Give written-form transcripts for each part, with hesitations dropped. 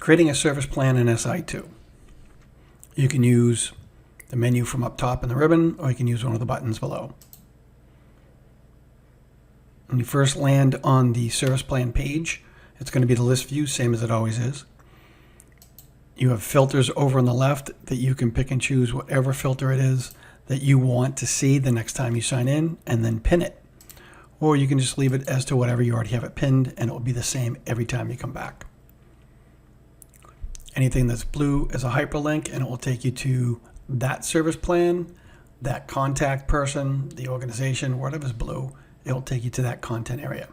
Creating a service plan in SI2. You can use the menu from up top in the ribbon, or you can use one of the buttons below. When you first land on the service plan page, it's going to be the list view, same as it always is. You have filters over on the left that you can pick and choose whatever filter it is that you want to see the next time you sign in, and then pin it. Or you can just leave it as to whatever you already have it pinned, and it will be the same every time you come back. Anything that's blue is a hyperlink, and it will take you to that service plan, that contact person, the organization, whatever's blue, it will take you to that content area.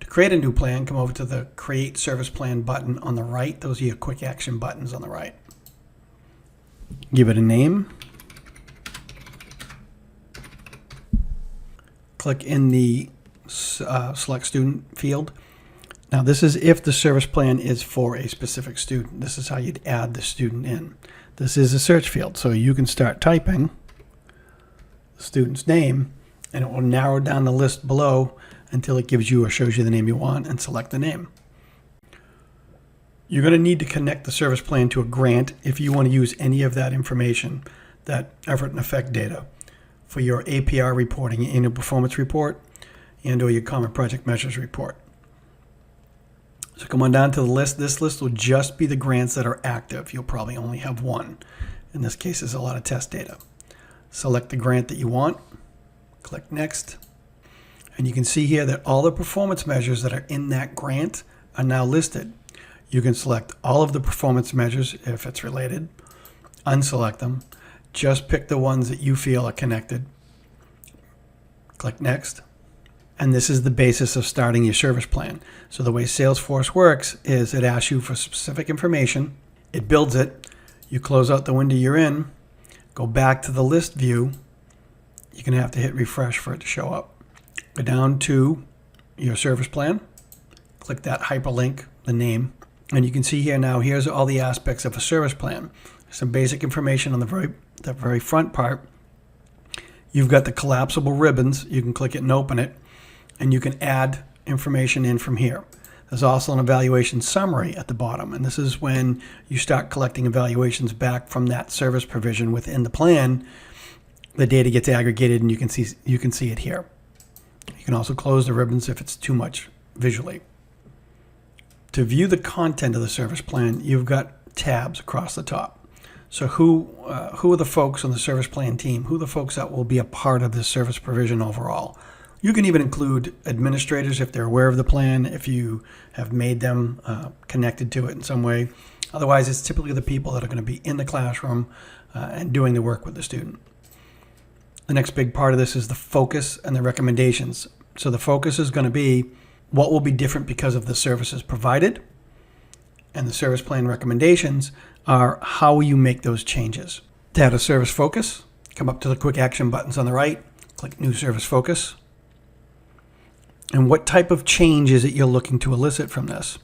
To create a new plan, come over to the Create Service Plan button on the right. Those are your quick action buttons on the right. Give it a name. Click in the Select Student field. Now this is if the service plan is for a specific student. This is how you'd add the student in. This is a search field, so you can start typing the student's name, and it will narrow down the list below until it gives you or shows you the name you want, and select the name. You're going to need to connect the service plan to a grant if you want to use any of that information, that effort and effect data, for your APR reporting, your annual performance report, and or your common project measures report. So come on down to the list. This list will just be the grants that are active. You'll probably only have one. In this case, there's a lot of test data. Select the grant that you want. Click Next. And you can see here that all the performance measures that are in that grant are now listed. You can select all of the performance measures if it's related, unselect them, just pick the ones that you feel are connected. Click Next. And this is the basis of starting your service plan. So the way Salesforce works is it asks you for specific information, it builds it, you close out the window you're in, go back to the list view, you're going to have to hit refresh for it to show up. Go down to your service plan, click that hyperlink, the name, and you can see here now, here's all the aspects of a service plan. Some basic information on the very front part. You've got the collapsible ribbons, you can click it and open it, and you can add information in from here. There's also an evaluation summary at the bottom, and this is when you start collecting evaluations back from that service provision within the plan. The data gets aggregated, and you can see it here. You can also close the ribbons if it's too much visually. To view the content of the service plan, you've got tabs across the top. So who are the folks on the service plan team? Who are the folks that will be a part of this service provision overall? You can even include administrators if they're aware of the plan, if you have made them connected to it in some way. Otherwise, it's typically the people that are going to be in the classroom and doing the work with the student. The next big part of this is the focus and the recommendations. So the focus is going to be what will be different because of the services provided, and the service plan recommendations are how you make those changes. To add a service focus, come up to the quick action buttons on the right, click New Service Focus. And what type of change is it you're looking to elicit from this?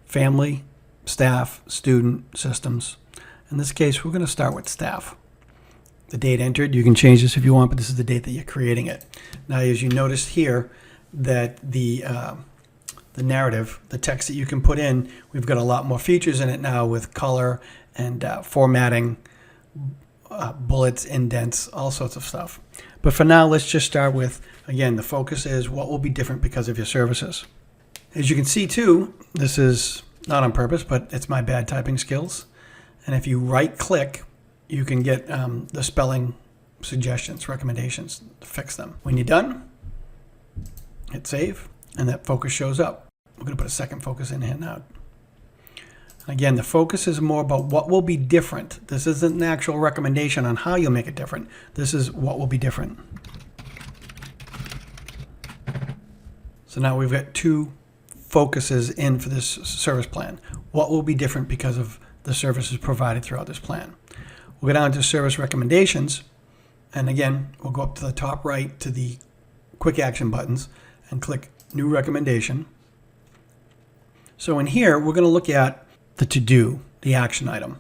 Family, staff, student, systems. In this case, we're going to start with staff. The date entered, you can change this if you want, but this is the date that you're creating it. Now, as you noticed here, that the narrative, the text that you can put in, we've got a lot more features in it now with color and formatting, bullets, indents, all sorts of stuff. But for now, let's just start with, again, the focus is what will be different because of your services. As you can see too, this is not on purpose, but it's my bad typing skills. And if you right click, you can get the spelling suggestions, recommendations to fix them. When you're done, hit save, and that focus shows up. We're going to put a second focus in here now. Again, the focus is more about what will be different. This isn't an actual recommendation on how you'll make it different. This is what will be different. So now we've got two focuses in for this service plan. What will be different because of the services provided throughout this plan? We'll go down to service recommendations. And again, we'll go up to the top right to the quick action buttons and click New Recommendation. So in here, we're going to look at the to-do, the action item,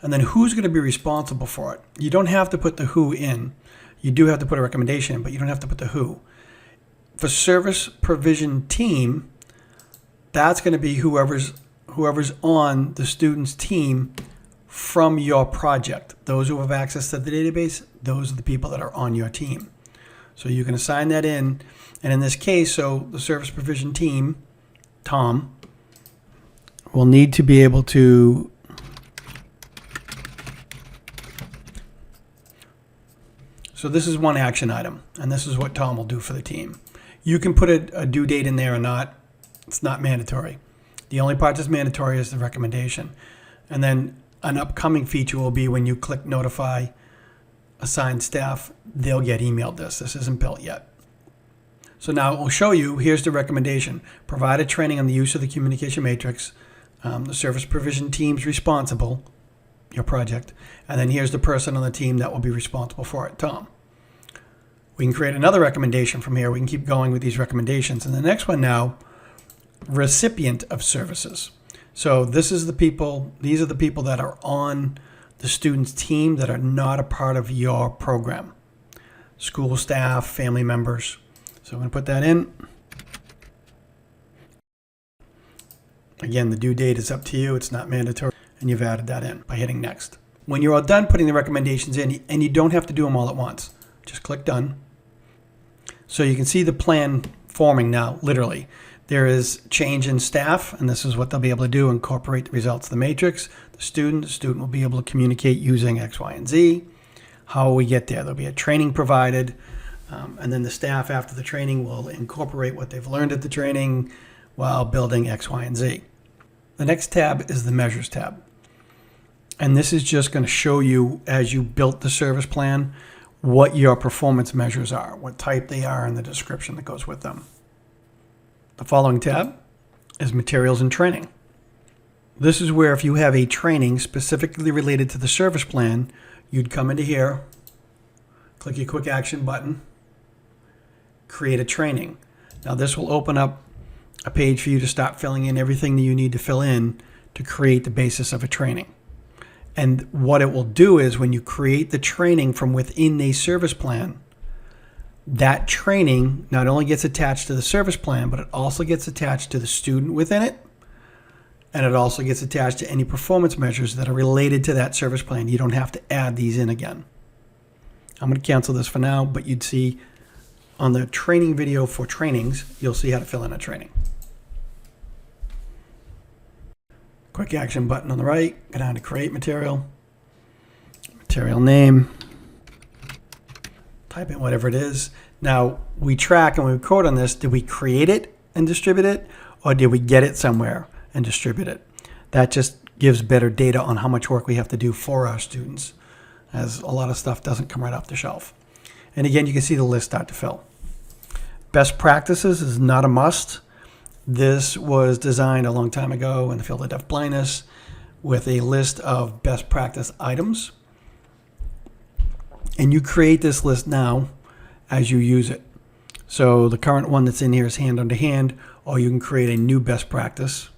and then who's going to be responsible for it. You don't have to put the who in. You do have to put a recommendation in, but you don't have to put the who. For service provision team, that's going to be whoever's whoever's on the student's team from your project. Those who have access to the database, those are the people that are on your team. So you can assign that in. And in this case, so the service provision team, Tom, will need to be able to so this is one action item, and this is what Tom will do for the team. You can put a due date in there or not. It's not mandatory. The only part that's mandatory is the recommendation. And then an upcoming feature will be when you click notify assigned staff, they'll get emailed this. This isn't built yet. So now it will show you, here's the recommendation. Provide a training on the use of the communication matrix. The service provision team's responsible, your project. And then here's the person on the team that will be responsible for it, Tom. We can create another recommendation from here. We can keep going with these recommendations. And the next one now, recipient of services. So this is the people, these are the people that are on the student's team that are not a part of your program. School staff, family members. So I'm going to put that in. Again, the due date is up to you. It's not mandatory. And you've added that in by hitting next. When you're all done putting the recommendations in, and you don't have to do them all at once, just click done. So you can see the plan forming now, literally. There is change in staff, and this is what they'll be able to do, incorporate the results of the matrix. The student will be able to communicate using X, Y, and Z. How will we get there? There'll be a training provided, and then the staff after the training will incorporate what they've learned at the training while building X, Y, and Z. The next tab is the measures tab. And this is just going to show you, as you built the service plan, what your performance measures are, what type they are, and the description that goes with them. The following tab is materials and training. This is where if you have a training specifically related to the service plan, you'd come into here, click your quick action button, create a training. Now this will open up a page for you to start filling in everything that you need to fill in to create the basis of a training. And what it will do is when you create the training from within a service plan, that training not only gets attached to the service plan, but it also gets attached to the student within it. And it also gets attached to any performance measures that are related to that service plan. You don't have to add these in again. I'm going to cancel this for now, but you'd see on the training video for trainings, you'll see how to fill in a training. Quick action button on the right, go down to create material, material name, type in whatever it is. Now we track and we record on this, did we create it and distribute it, or did we get it somewhere and distribute it? That just gives better data on how much work we have to do for our students, as a lot of stuff doesn't come right off the shelf. And again, you can see the list start to fill. Best practices is not a must. This was designed a long time ago in the field of deaf blindness with a list of best practice items. And you create this list now as you use it. So the current one that's in here is hand under hand, or you can create a new best practice.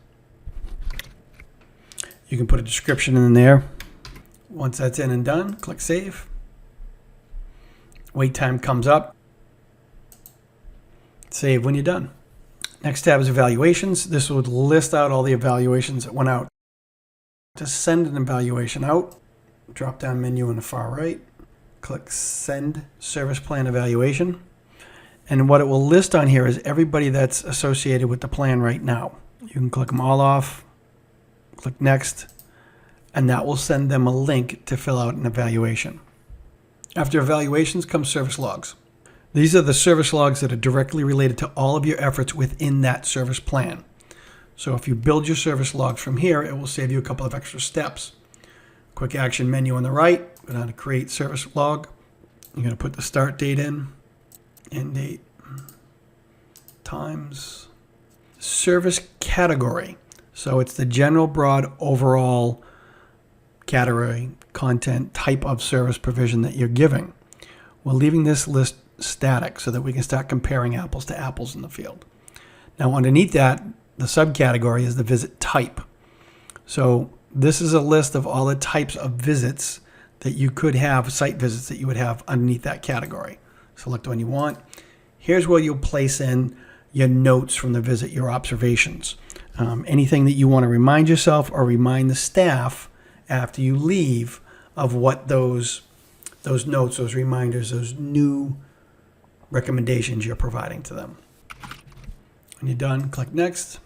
You can put a description in there. Once that's in and done, click save. Wait time comes up. Save when you're done. Next tab is evaluations. This would list out all the evaluations that went out. To send an evaluation out, drop down menu on the far right, click send service plan evaluation. And what it will list on here is everybody that's associated with the plan right now. You can click them all off, click next, and that will send them a link to fill out an evaluation. After evaluations comes service logs. These are the service logs that are directly related to all of your efforts within that service plan. So if you build your service logs from here, it will save you a couple of extra steps. Quick action menu on the right, go down to create service log. You're going to put the start date in, end date, times, service category. So it's the general, broad, overall category, content, type of service provision that you're giving. We're leaving this list static so that we can start comparing apples to apples in the field. Now underneath that, the subcategory is the visit type. So this is a list of all the types of visits that you could have, site visits that you would have underneath that category. Select the one you want. Here's where you'll place in your notes from the visit, your observations. anything that you want to remind yourself or remind the staff after you leave of what those notes, those reminders, those new recommendations you're providing to them. When you're done, click Next.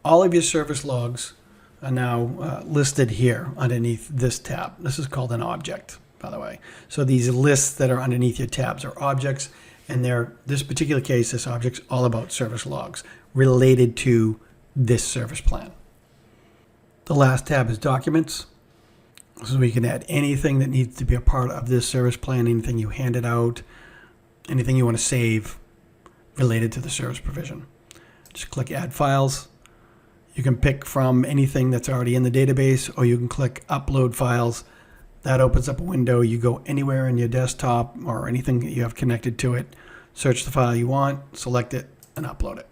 All of your service logs are now listed here underneath this tab. This is called an object, by the way. So these lists that are underneath your tabs are objects, and this particular case, this object's all about service logs related to this service plan. The last tab is Documents. So we can add anything that needs to be a part of this service plan, anything you handed out, anything you want to save related to the service provision. Just click Add Files. You can pick from anything that's already in the database, or you can click Upload Files. That opens up a window. You go anywhere in your desktop or anything that you have connected to it, search the file you want, select it, and upload it.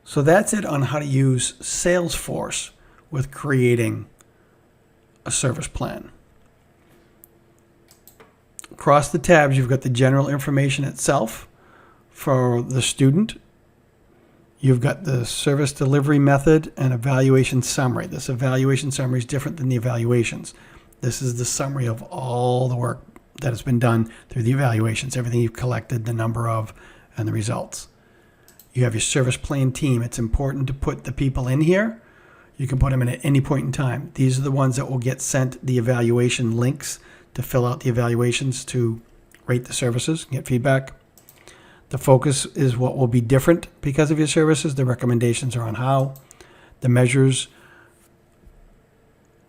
So that's it on how to use Salesforce with creating a service plan. Across the tabs, you've got the general information itself for the student. You've got the service delivery method and evaluation summary. This evaluation summary is different than the evaluations. This is the summary of all the work that has been done through the evaluations, everything you've collected, the number of, and the results. You have your service plan team. It's important to put the people in here. You can put them in at any point in time. These are the ones that will get sent the evaluation links to fill out the evaluations to rate the services, get feedback. The focus is what will be different because of your services. The recommendations are on how. The measures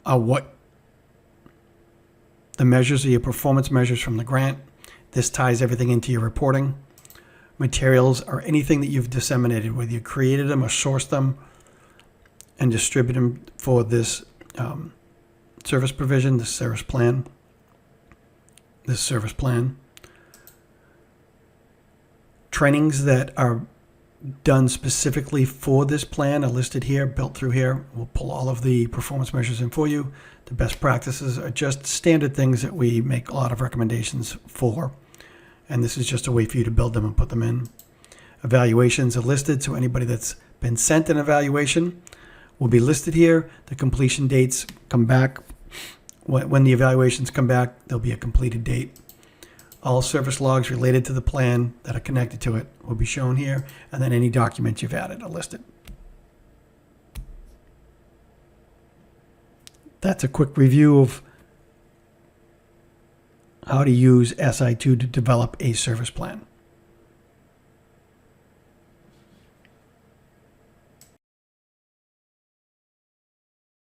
are the measures are your performance measures from the grant. This ties everything into your reporting. Materials are anything that you've disseminated, whether you created them or sourced them and distribute them for this service provision, this service plan. Trainings that are done specifically for this plan are listed here, built through here. We'll pull all of the performance measures in for you. The best practices are just standard things that we make a lot of recommendations for. And this is just a way for you to build them and put them in. Evaluations are listed, so anybody that's been sent an evaluation will be listed here. The completion dates come back. When the evaluations come back, there'll be a completed date. All service logs related to the plan that are connected to it will be shown here, and then any documents you've added are listed. That's a quick review of how to use SI2 to develop a service plan.